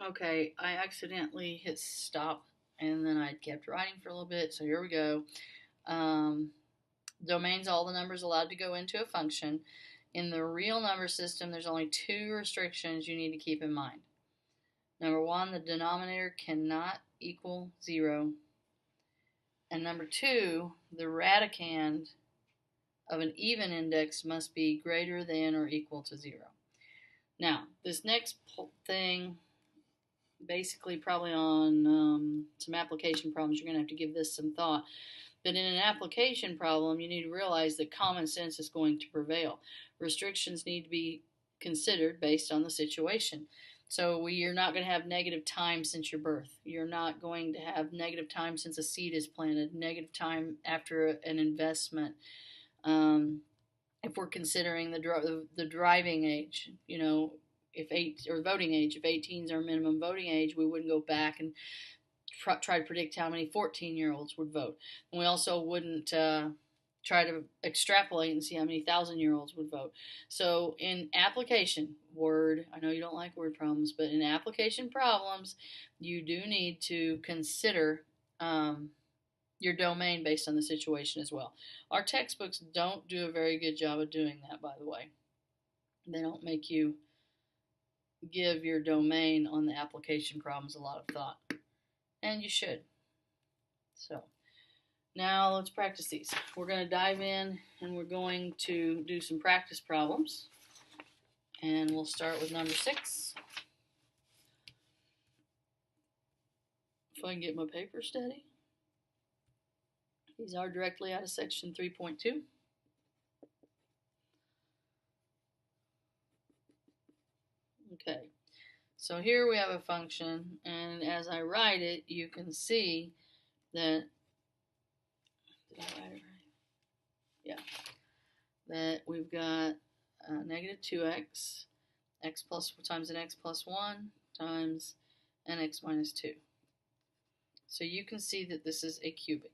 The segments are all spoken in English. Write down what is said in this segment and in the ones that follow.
Okay, I accidentally hit stop and then I kept writing for a little bit, so here we go. Um, Domains all the numbers allowed to go into a function. In the real number system, there's only two restrictions you need to keep in mind. Number one, the denominator cannot equal 0. And number two, the radicand of an even index must be greater than or equal to 0. Now, this next thing, basically probably on some application problems, you're going to have to give this some thought. But in an application problem, you need to realize that common sense is going to prevail. Restrictions need to be considered based on the situation. So you're not going to have negative time since your birth. You're not going to have negative time since a seed is planted, negative time after an investment. If we're considering the driving age, or voting age, if 18 is our minimum voting age, we wouldn't go back and try to predict how many 14-year-olds would vote. And we also wouldn't try to extrapolate and see how many 1,000-year-olds would vote. So in application, I know you don't like word problems, but in application problems, you do need to consider your domain based on the situation as well. Our textbooks don't do a very good job of doing that, by the way. They don't make you give your domain on the application problems a lot of thought. And you should. So now let's practice these. We're going to dive in and we're going to do some practice problems. And we'll start with number 6. If I can get my paper steady. These are directly out of section 3.2. Okay, so here we have a function, and as I write it, you can see that, did I write it right? Yeah, that we've got negative 2x, x plus times an x plus 1 times an x minus 2. So you can see that this is a cubic.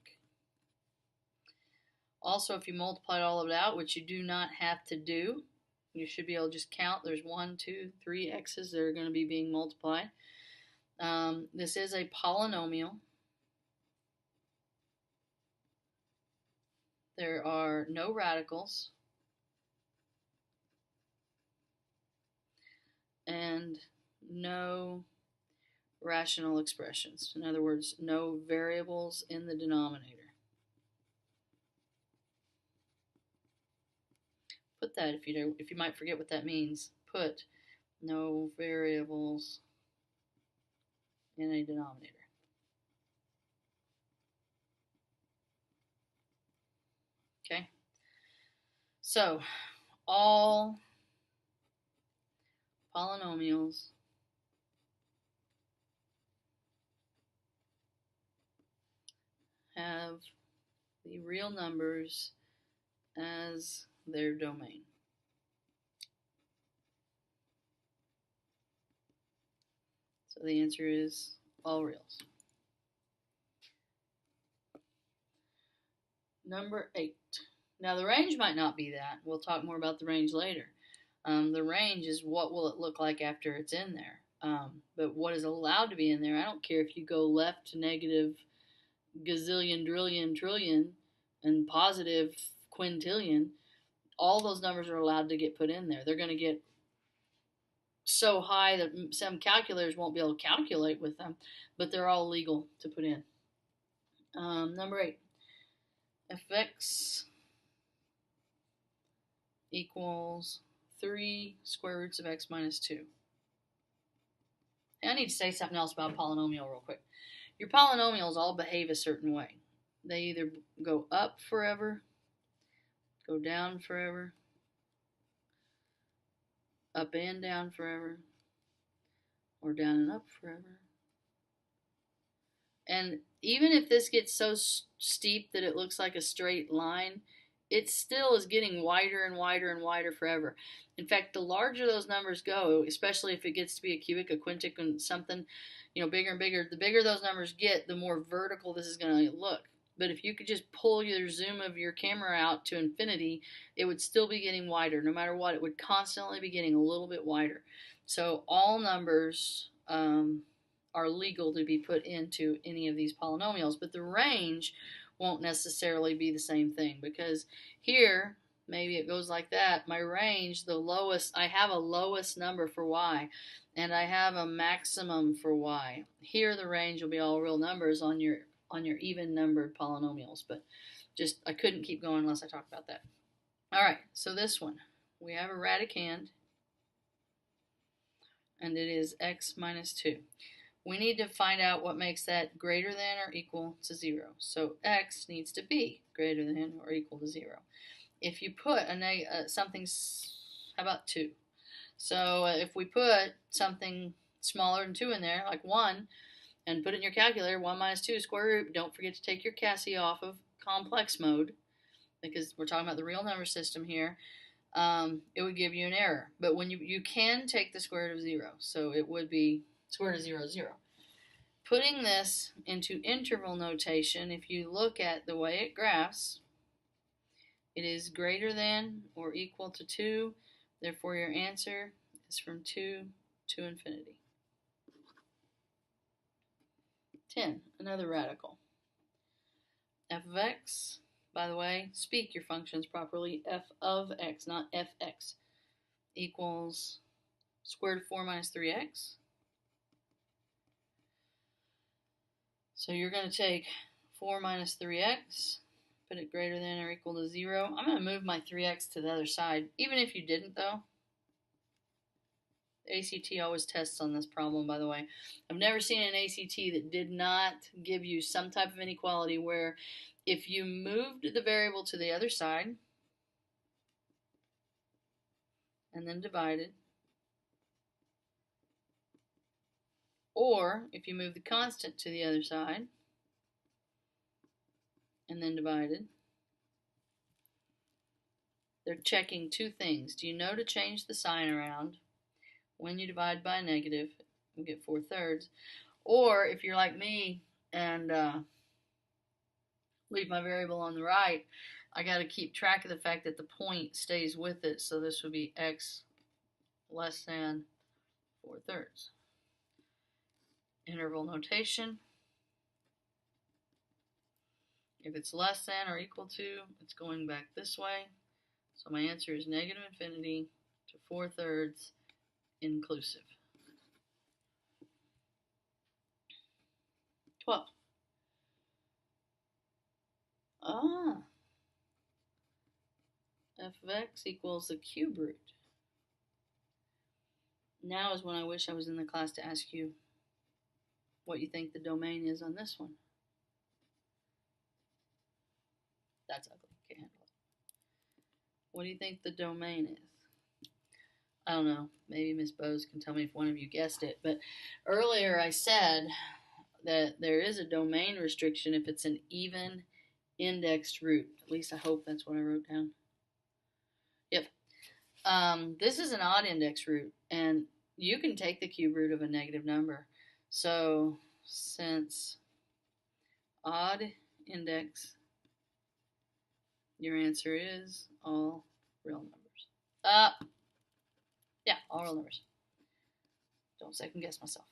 Also, if you multiply all of it out, which you do not have to do, you should be able to just count. There's 1, 2, 3 x's that are going to be being multiplied. This is a polynomial. There are no radicals and no rational expressions. In other words, no variables in the denominator. Put that if you might forget what that means. Put no variables in a denominator. Okay? So, all polynomials have the real numbers as their domain. So the answer is all reals. Number 8. Now the range might not be that. We'll talk more about the range later. The range is what will it look like after it's in there. But what is allowed to be in there, I don't care if you go left to negative gazillion, drillion, trillion, and positive quintillion, all those numbers are allowed to get put in there. They're going to get so high that some calculators won't be able to calculate with them, but they're all legal to put in. Number 8. If x equals 3 square roots of x minus 2. And I need to say something else about polynomial real quick. Your polynomials all behave a certain way. They either go up forever, go down forever, up and down forever, or down and up forever. And even if this gets so steep that it looks like a straight line, it still is getting wider and wider and wider forever. In fact, the larger those numbers go, especially if it gets to be a cubic, a quintic, and something, bigger and bigger, the bigger those numbers get, the more vertical this is going to look. But if you could just pull your zoom of your camera out to infinity, it would still be getting wider. No matter what, it would constantly be getting a little bit wider. So all numbers are legal to be put into any of these polynomials, but the range won't necessarily be the same thing, because here, maybe it goes like that. My range, the lowest, I have a lowest number for y, and I have a maximum for y. Here the range will be all real numbers on your even numbered polynomials, but just I couldn't keep going unless I talked about that. All right, so this one, we have a radicand, and it is x minus 2. We need to find out what makes that greater than or equal to 0. So x needs to be greater than or equal to 0. If you put something, how about 2? So if we put something smaller than 2 in there, like 1, and put it in your calculator, 1 minus 2 square root, don't forget to take your Cassie off of complex mode, because we're talking about the real number system here. It would give you an error. But when you can take the square root of 0, so it would be square root of 0 is 0. Putting this into interval notation, if you look at the way it graphs, it is greater than or equal to 2. Therefore, your answer is from 2 to infinity. 10, another radical. F of x, by the way, speak your functions properly. F of x, not fx, equals square root of 4 minus 3x. So you're going to take 4 minus 3x, put it greater than or equal to 0. I'm going to move my 3x to the other side. Even if you didn't, though, the ACT always tests on this problem, by the way. I've never seen an ACT that did not give you some type of inequality where if you moved the variable to the other side and then divided, or if you move the constant to the other side and then divided, they're checking two things. Do you know to change the sign around? When you divide by a negative, you get 4/3. Or if you're like me and leave my variable on the right, I got to keep track of the fact that the point stays with it. So this would be x less than 4/3. Interval notation. If it's less than or equal to, it's going back this way. So my answer is negative infinity to 4/3 inclusive. 12. F of x equals the cube root. Now is when I wish I was in the class to ask you what you think the domain is on this one. That's ugly. Can't handle it. What do you think the domain is? I don't know. Maybe Miss Bose can tell me if one of you guessed it. But earlier I said that there is a domain restriction if it's an even indexed root. At least I hope that's what I wrote down. Yep. This is an odd index root, and you can take the cube root of a negative number. So since odd index, your answer is all real numbers. Yeah, all real numbers. Don't second guess myself.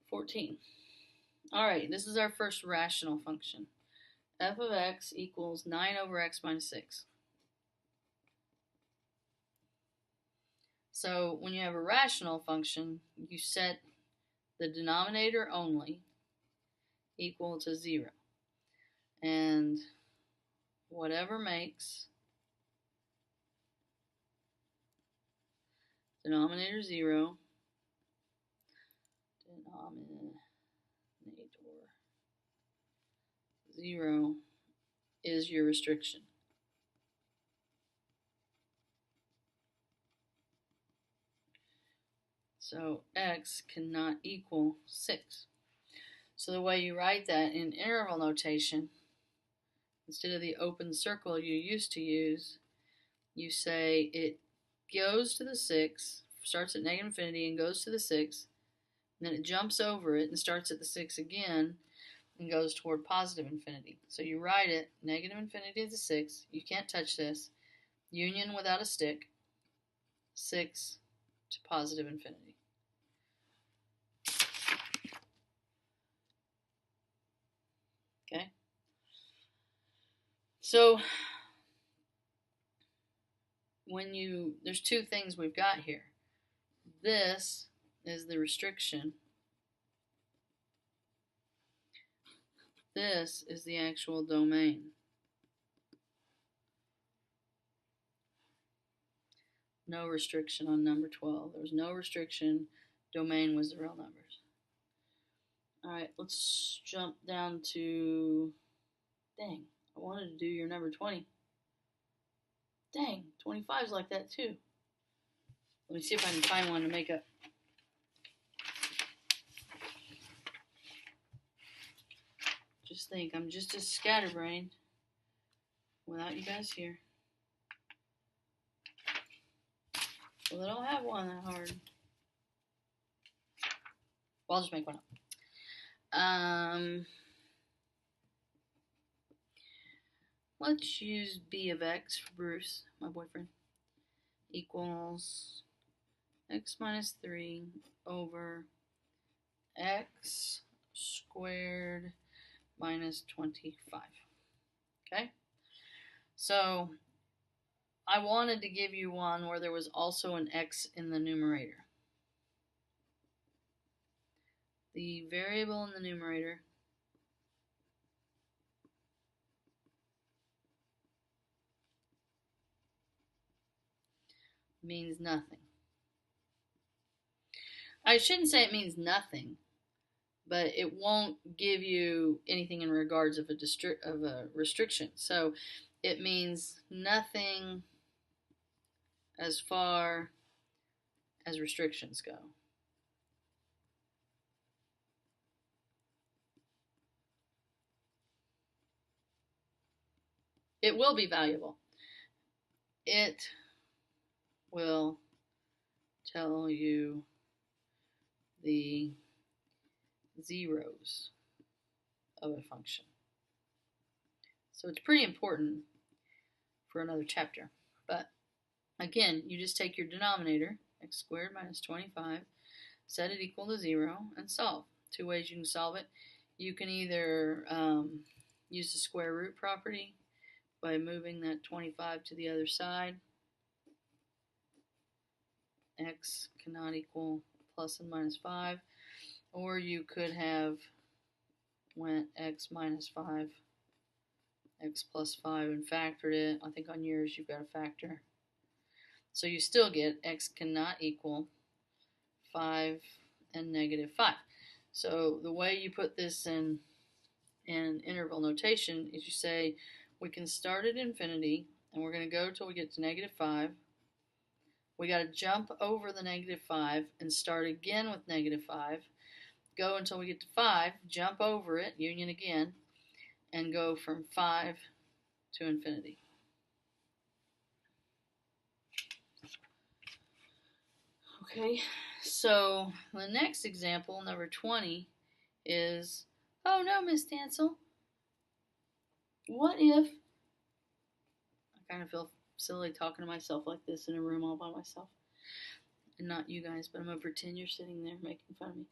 14. All right, this is our first rational function. F of x equals 9 over x minus 6. So when you have a rational function, you set the denominator only equal to 0. And whatever makes denominator 0, is your restriction. So x cannot equal 6. So the way you write that in interval notation, instead of the open circle you used to use, you say it goes to the 6, starts at negative infinity and goes to the 6, and then it jumps over it and starts at the 6 again and goes toward positive infinity. So you write it negative infinity to 6, you can't touch this, union without a stick, 6 to positive infinity. Okay? So there's two things we've got here. This is the restriction. This is the actual domain. No restriction on number 12. There was no restriction. Domain was the real numbers. All right, let's jump down to, dang, I wanted to do your number 20. Dang, 25 is like that too. Let me see if I can find one to make up. Just think, I'm just as scatterbrained without you guys here. Well, I don't have one that hard. Well, I'll just make one up. Let's use b of x for Bruce, my boyfriend, equals x minus 3 over x squared minus 25. Okay? So I wanted to give you one where there was also an x in the numerator. The variable in the numerator means nothing. I shouldn't say it means nothing, but it won't give you anything in regards of a restriction. So it means nothing as far as restrictions go. It will be valuable. It will tell you the zeros of a function. So it's pretty important for another chapter. But again, you just take your denominator, x squared minus 25, set it equal to 0, and solve. Two ways you can solve it. You can either use the square root property by moving that 25 to the other side. X cannot equal plus and minus 5. Or you could have went x minus 5, x plus 5, and factored it. I think on yours you've got a factor. So you still get x cannot equal 5 and negative 5. So the way you put this in interval notation is you say we can start at infinity and we're going to go till we get to negative 5. We got to jump over the negative 5 and start again with negative 5. Go until we get to 5, jump over it, union again, and go from 5 to infinity. Okay, so the next example, number 20, is, oh no, Miss Stancell, what if, I kind of feel silly talking to myself like this in a room all by myself, and not you guys, but I'm going to pretend you're sitting there making fun of me.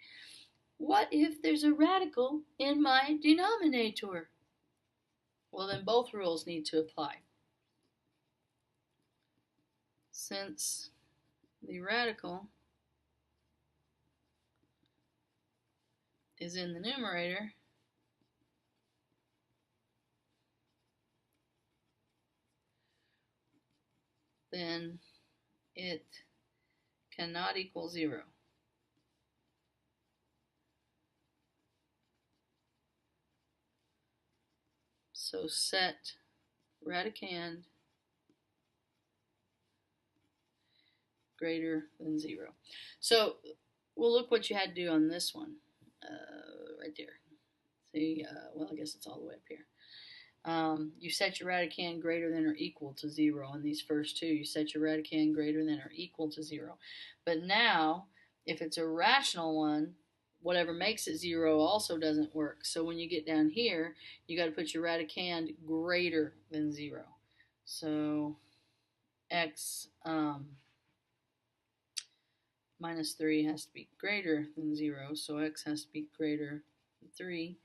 What if there's a radical in my denominator? Well, then both rules need to apply. Since the radical is in the numerator, then it cannot equal 0. So set radicand greater than 0. So we'll look what you had to do on this one, right there. See, well, I guess it's all the way up here. You set your radicand greater than or equal to 0 on these first two. You set your radicand greater than or equal to 0. But now, if it's a rational one, whatever makes it 0 also doesn't work. So when you get down here, you got to put your radicand greater than 0. So x minus 3 has to be greater than 0, so x has to be greater than 3.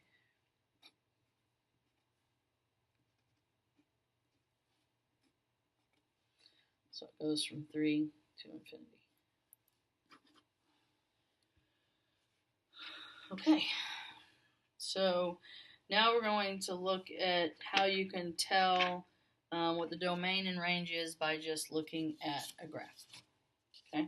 So it goes from 3 to infinity. Okay, so now we're going to look at how you can tell what the domain and range is by just looking at a graph. Okay.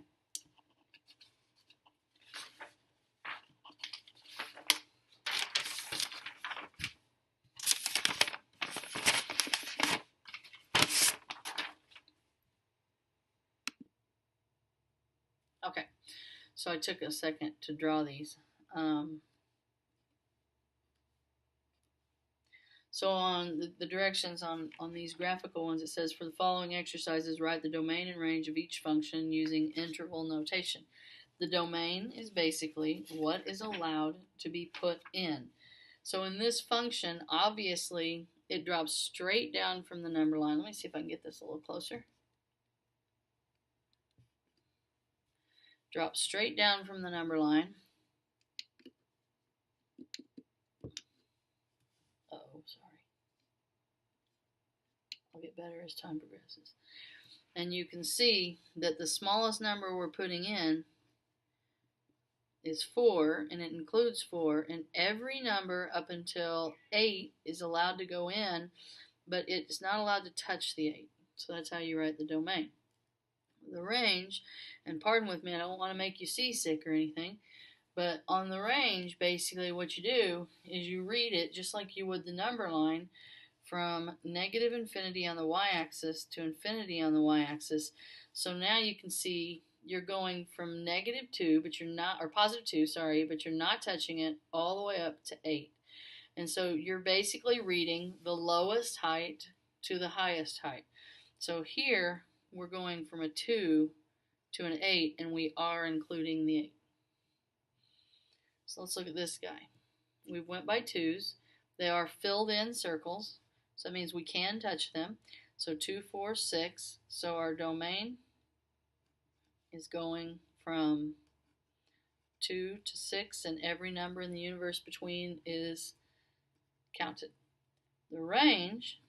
Okay, so I took a second to draw these. So on the directions on these graphical ones, it says for the following exercises, write the domain and range of each function using interval notation. The domain is basically what is allowed to be put in. So in this function, obviously, it drops straight down from the number line. Let me see if I can get this a little closer. Drops straight down from the number line. Uh-oh, sorry. I'll get better as time progresses. And you can see that the smallest number we're putting in is 4, and it includes 4, and every number up until 8 is allowed to go in, but it's not allowed to touch the 8. So that's how you write the domain. The range, and pardon with me, I don't want to make you seasick or anything, but on the range, basically what you do is you read it just like you would the number line from negative infinity on the y-axis to infinity on the y-axis. So now you can see you're going from negative 2, but you're not, or positive 2, sorry, but you're not touching it all the way up to 8. And so you're basically reading the lowest height to the highest height. So here we're going from a 2 to an 8, and we are including the 8. So let's look at this guy. We went by 2's. They are filled in circles, so that means we can touch them. So 2, 4, 6. So our domain is going from 2 to 6, and every number in the universe between is counted. The range,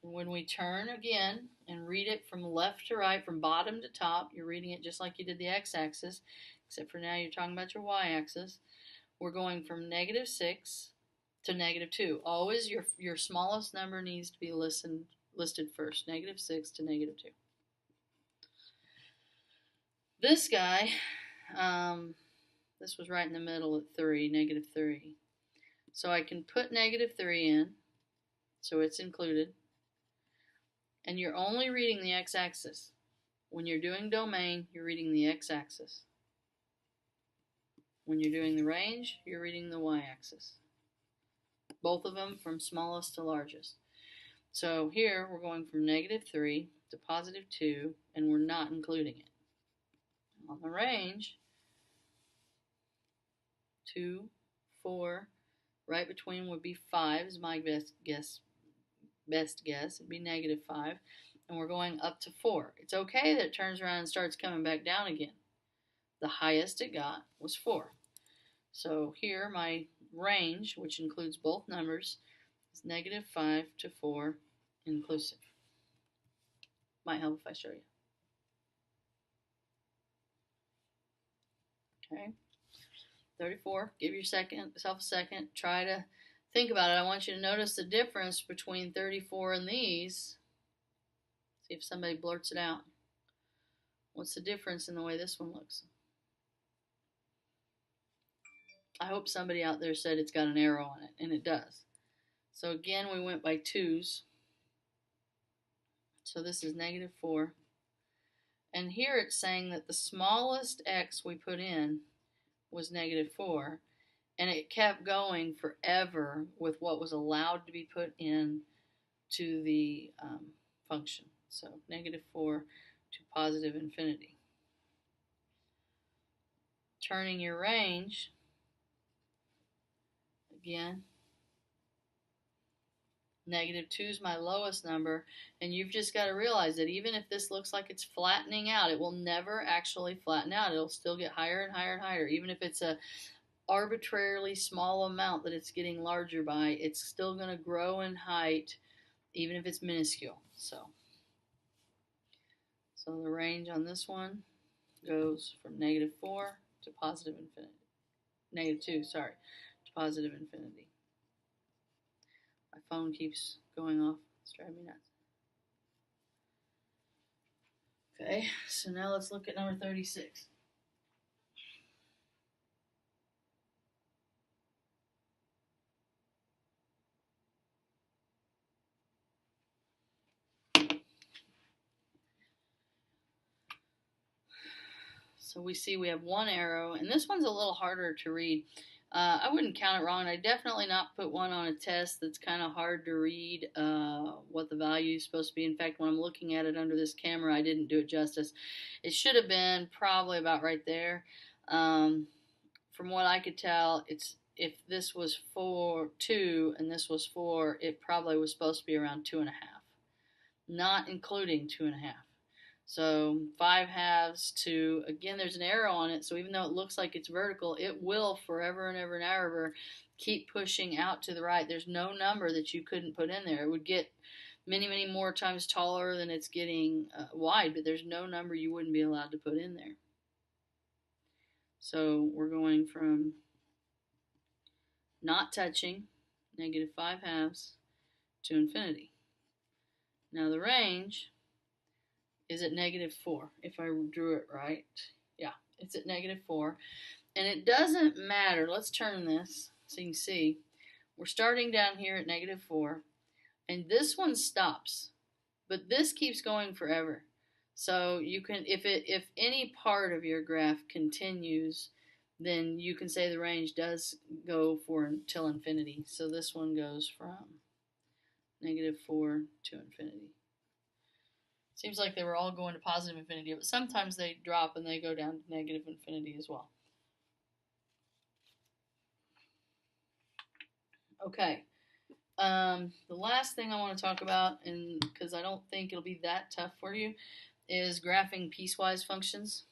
when we turn again and read it from left to right, from bottom to top, you're reading it just like you did the x-axis, except for now you're talking about your y-axis. We're going from negative 6 to negative 2. Always your smallest number needs to be listed first, negative 6 to negative 2. This guy, this was right in the middle at 3, negative 3. So I can put negative 3 in, so it's included. And you're only reading the x-axis. When you're doing domain, you're reading the x-axis. When you're doing the range, you're reading the y-axis. Both of them from smallest to largest. So here we're going from negative 3 to positive 2, and we're not including it. On the range, 2, 4, right between would be 5 is my best guess. It'd be negative 5, and we're going up to 4. It's okay that it turns around and starts coming back down again. The highest it got was 4. So here my range, which includes both numbers, is negative 5 to 4 inclusive. Might help if I show you. Okay, 34. Give yourself a second. Try to think about it. I want you to notice the difference between 34 and these. See if somebody blurts it out. What's the difference in the way this one looks? I hope somebody out there said it's got an arrow on it, and it does. So again, we went by 2's. So this is negative 4. And here it's saying that the smallest x we put in was negative 4. And it kept going forever with what was allowed to be put in to the function. So negative 4 to positive infinity. Turning your range, again, Negative 2 is my lowest number, and you've just got to realize that even if this looks like it's flattening out, it will never actually flatten out. It'll still get higher and higher and higher. Even if it's a arbitrarily small amount that it's getting larger by, it's still going to grow in height, even if it's minuscule. So the range on this one goes from negative 4 to positive infinity. Negative 2, sorry, to positive infinity. My phone keeps going off. It's driving me nuts. Okay, so now let's look at number 36. So we see we have one arrow, and this one's a little harder to read. I wouldn't count it wrong. I definitely not put one on a test that's kind of hard to read what the value is supposed to be. In fact, when I'm looking at it under this camera, I didn't do it justice. It should have been probably about right there. From what I could tell, if this was 2 and this was 4, it probably was supposed to be around 2.5, not including 2.5. So 5/2 to, again, there's an arrow on it, so even though it looks like it's vertical, it will forever and ever and ever keep pushing out to the right. There's no number that you couldn't put in there. It would get many, many more times taller than it's getting wide, but there's no number you wouldn't be allowed to put in there. So we're going from not touching, negative 5/2, to infinity. Now the range is at negative 4, if I drew it right. Yeah, it's at negative 4. And it doesn't matter. Let's turn this so you can see. We're starting down here at negative 4, and this one stops. But this keeps going forever. So you can, if any part of your graph continues, then you can say the range does go for until infinity. So this one goes from negative 4 to infinity. Seems like they were all going to positive infinity, but sometimes they drop and they go down to negative infinity as well. Okay. The last thing I want to talk about, and because I don't think it'll be that tough for you, is graphing piecewise functions.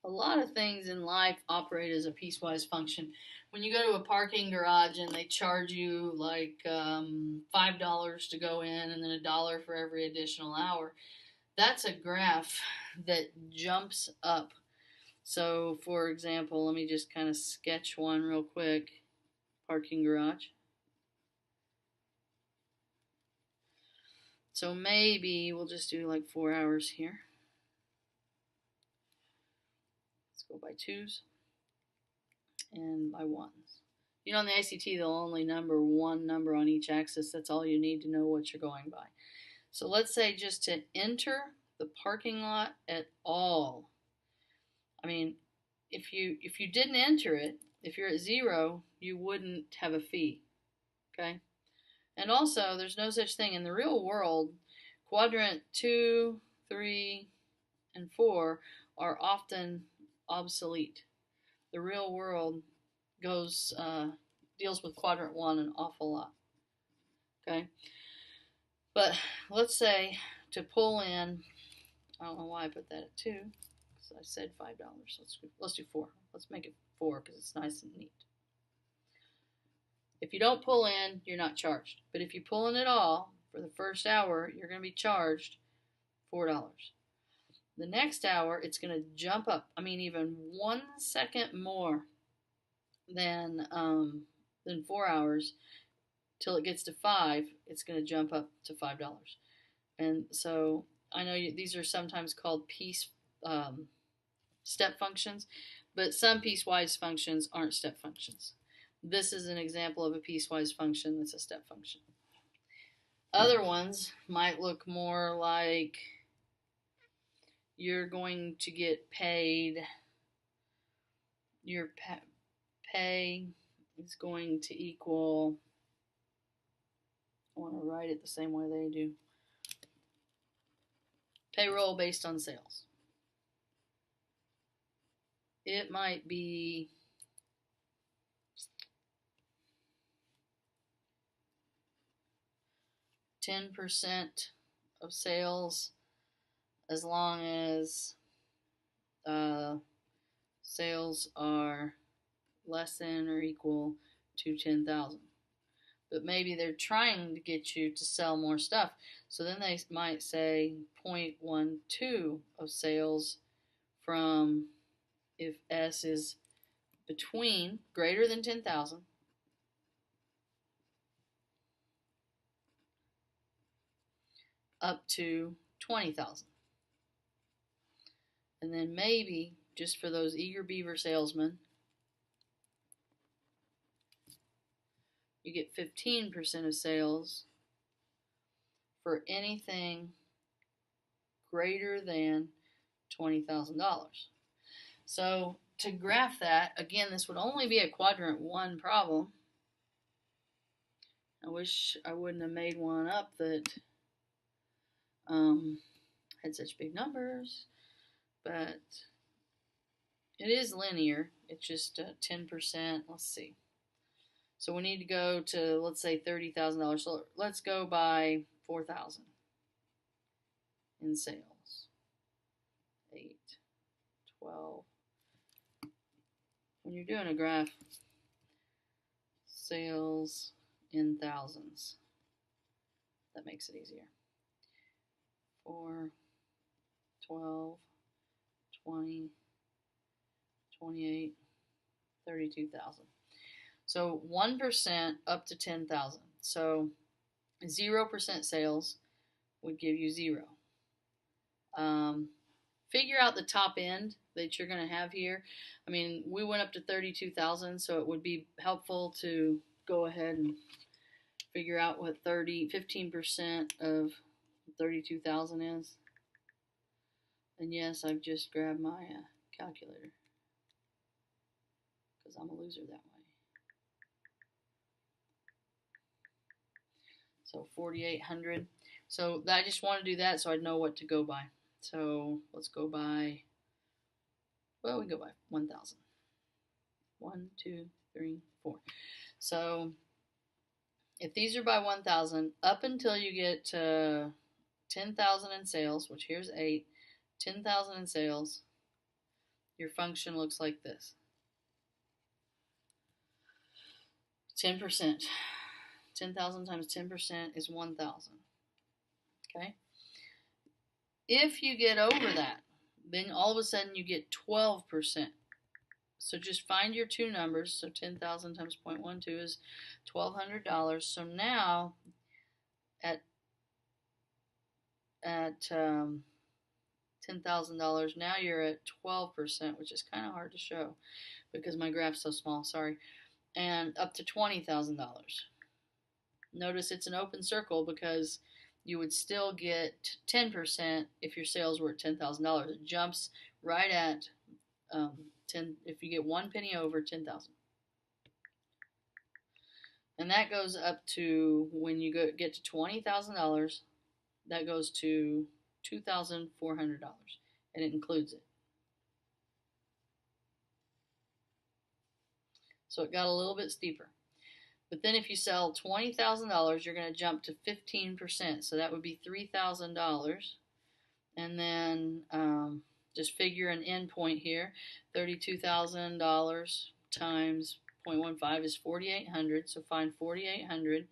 A lot of things in life operate as a piecewise function. When you go to a parking garage and they charge you like $5 to go in and then $1 for every additional hour, that's a graph that jumps up. So, for example, let me just kind of sketch one real quick. Parking garage. So maybe we'll just do like 4 hours here. Let's go by 2s and by 1s. You know, on the ACT, they'll only number one number on each axis. That's all you need to know what you're going by. So let's say just to enter the parking lot at all. I mean, if you didn't enter it, if you're at 0, you wouldn't have a fee. Okay? And also, there's no such thing in the real world. Quadrant 2, 3, and 4 are often obsolete. The real world deals with quadrant 1 an awful lot. Okay? But let's say to pull in, I don't know why I put that at 2, because I said $5. Let's do 4. Let's make it 4 because it's nice and neat. If you don't pull in, you're not charged. But if you pull in at all for the first hour, you're going to be charged $4. The next hour, it's going to jump up. I mean, even 1 second more than 4 hours till it gets to 5. It's going to jump up to $5. And so I know these are sometimes called step functions, but some piecewise functions aren't step functions. This is an example of a piecewise function that's a step function. Other ones might look more like you're going to get paid. Your pay is going to equal I want to write it the same way they do. Payroll based on sales. It might be 10% of sales as long as sales are less than or equal to 10,000. But maybe they're trying to get you to sell more stuff. So then they might say 0.12 of sales from if S is between greater than 10,000 up to 20,000. And then maybe, just for those eager beaver salesmen, you get 15% of sales for anything greater than $20,000. So to graph that, again, this would only be a quadrant 1 problem. I wish I wouldn't have made one up that had such big numbers, but it is linear. It's just 10%. Let's see. So we need to go to, let's say, $30,000. So let's go by 4,000 in sales. 8, 12. When you're doing a graph, sales in thousands. That makes it easier. 4, 12, 20, 28, 32,000. So 1% up to 10,000. So 0% sales would give you 0. Figure out the top end that you're going to have here. I mean, we went up to 32,000, so it would be helpful to go ahead and figure out what 15% of 32,000 is. And yes, I've just grabbed my calculator because I'm a loser that way. So 4,800. So I just want to do that so I know what to go by. So let's go by, well, we go by 1,000. 1, 2, 3, 4. So if these are by 1,000, up until you get to 10,000 in sales, which here's 8, 10,000 in sales, your function looks like this. 10%. 10,000 times 10% is 1,000. Okay? If you get over that, then all of a sudden you get 12%. So just find your two numbers. So 10,000 times 0.12 is $1,200. So now at $10,000, now you're at 12%, which is kind of hard to show because my graph's so small, sorry. And up to $20,000. Notice it's an open circle because you would still get 10% if your sales were at $10,000. It jumps right at 10 if you get 1 penny over 10,000. And that goes up to, when you get to $20,000, that goes to $2,400, and it includes it. So it got a little bit steeper. But then if you sell $20,000, you're going to jump to 15%. So that would be $3,000. And then just figure an end point here. $32,000 times 0.15 is 4,800. So find 4,800,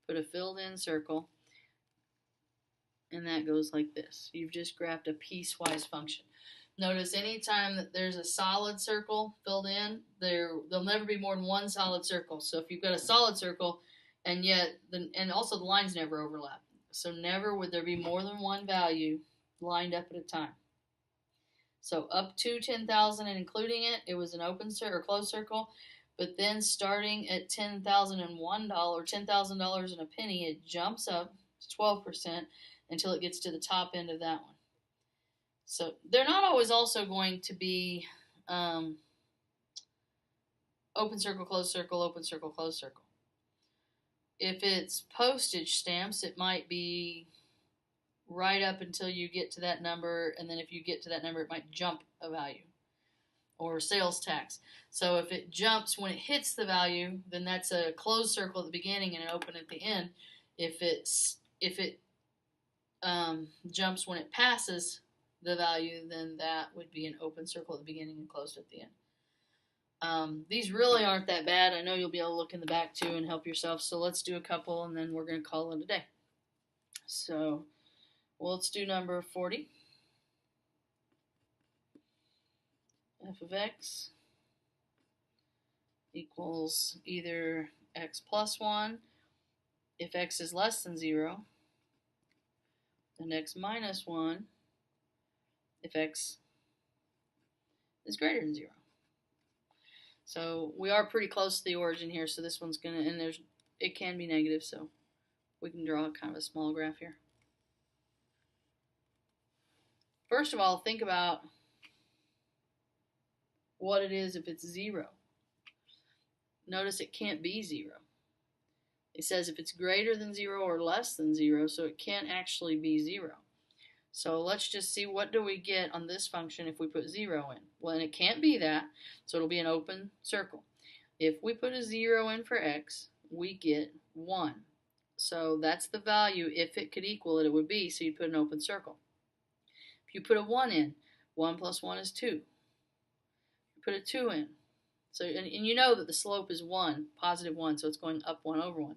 put a filled in circle, and that goes like this. You've just graphed a piecewise function. Notice anytime that there's a solid circle filled in, there'll never be more than one solid circle. So if you've got a solid circle, and also the lines never overlap. So never would there be more than one value lined up at a time. So up to 10,000 and including it, it was an open or closed circle. But then starting at $10,001, $10,000 and a penny, it jumps up to 12% until it gets to the top end of that one. So they're not always also going to be open circle, closed circle, open circle, closed circle. If it's postage stamps, it might be right up until you get to that number, and then if you get to that number, it might jump a value. Or sales tax. So if it jumps when it hits the value, then that's a closed circle at the beginning and an open at the end. If it jumps when it passes the value, then that would be an open circle at the beginning and closed at the end. These really aren't that bad. I know you'll be able to look in the back too and help yourself. So let's do a couple and then we're going to call it a day. So let's do number 40. F of x equals either x plus 1 if x is less than 0, then x minus 1 if x is greater than 0. So we are pretty close to the origin here, so this one's going to, and it can be negative, so we can draw kind of a small graph here. First of all, think about what it is if it's 0. Notice it can't be 0. It says if it's greater than 0 or less than 0, so it can't actually be 0. So let's just see what do we get on this function if we put 0 in. Well, and it can't be that, so it'll be an open circle. If we put a 0 in for x, we get 1. So that's the value. If it could equal it, it would be, so you'd put an open circle. If you put a 1 in, 1 plus 1 is 2. You put a 2 in. So, and you know that the slope is 1, positive 1, so it's going up 1 over 1.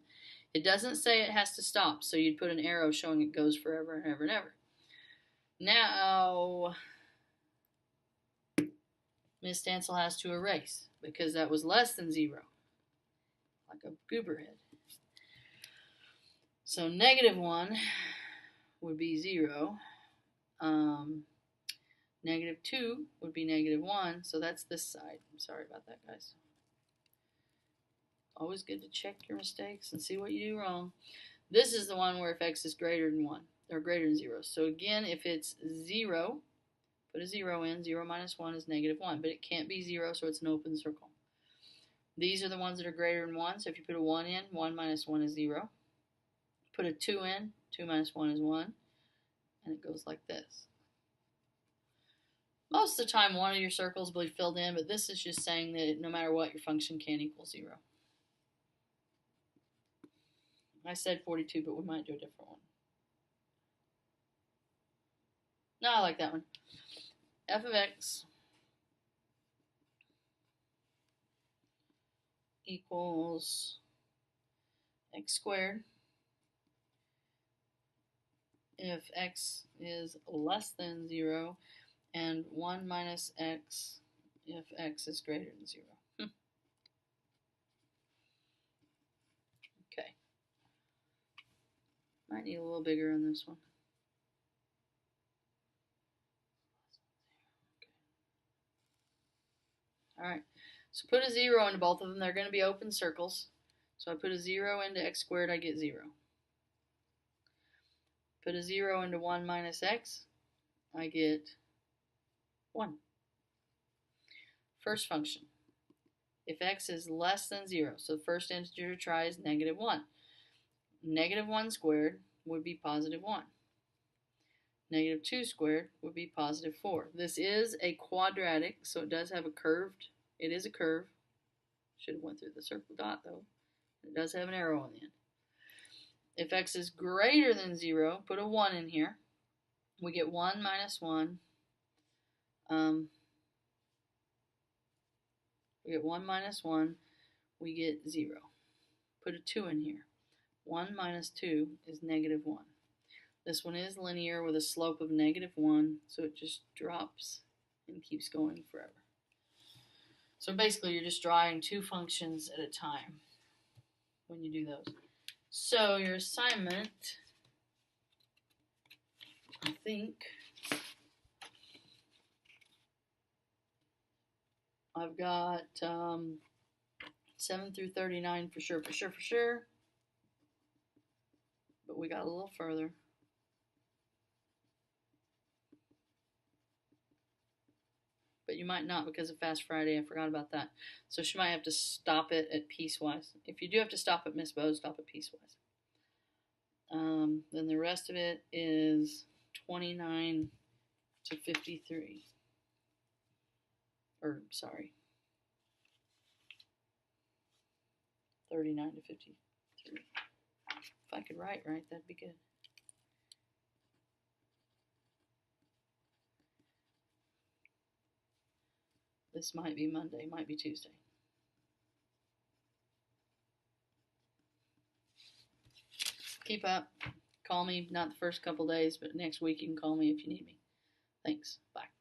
It doesn't say it has to stop, so you'd put an arrow showing it goes forever and ever and ever. Now, Ms. Stancell has to erase because that was less than 0, like a goober head. So negative 1 would be 0. Negative 2 would be negative 1, so that's this side. I'm sorry about that, guys. Always good to check your mistakes and see what you do wrong. This is the one where if x is greater than 1, or greater than 0. So again, if it's 0, put a 0 in. 0 minus 1 is negative 1, but it can't be 0, so it's an open circle. These are the ones that are greater than 1, so if you put a 1 in, 1 minus 1 is 0. Put a 2 in, 2 minus 1 is 1, and it goes like this. Most of the time, one of your circles will be filled in, but this is just saying that no matter what, your function can't equal 0. I said 42, but we might do a different one. No, I like that one. F of x equals x squared if x is less than 0, and 1 minus x if x is greater than 0. Okay. Might need a little bigger on this one. Okay. Alright, so put a 0 into both of them. They're going to be open circles. So I put a 0 into x squared, I get 0. Put a 0 into 1 minus x, I get 1. First function. If x is less than 0, so the first integer to try is negative 1. Negative 1 squared would be positive 1. Negative 2 squared would be positive 4. This is a quadratic, so it does have a curved, it is a curve. Should have went through the circle dot though. It does have an arrow on the end. If x is greater than 0, put a 1 in here. We get 1 minus 1. We get 1 minus 1. We get 0. Put a 2 in here. 1 minus 2 is negative 1. This one is linear with a slope of negative 1, so it just drops and keeps going forever. So basically, you're just drawing two functions at a time when you do those. So your assignment, I think, I've got 7 through 39 for sure. But we got a little further. but you might not because of Fast Friday. I forgot about that. So she might have to stop it at piecewise. If you do have to stop at Miss Bow, stop at piecewise. Then the rest of it is 29 to 53. Or, sorry, 39 to 53. If I could write right, that'd be good. This might be Monday, might be Tuesday. Keep up. Call me, not the first couple days, but next week you can call me if you need me. Thanks. Bye.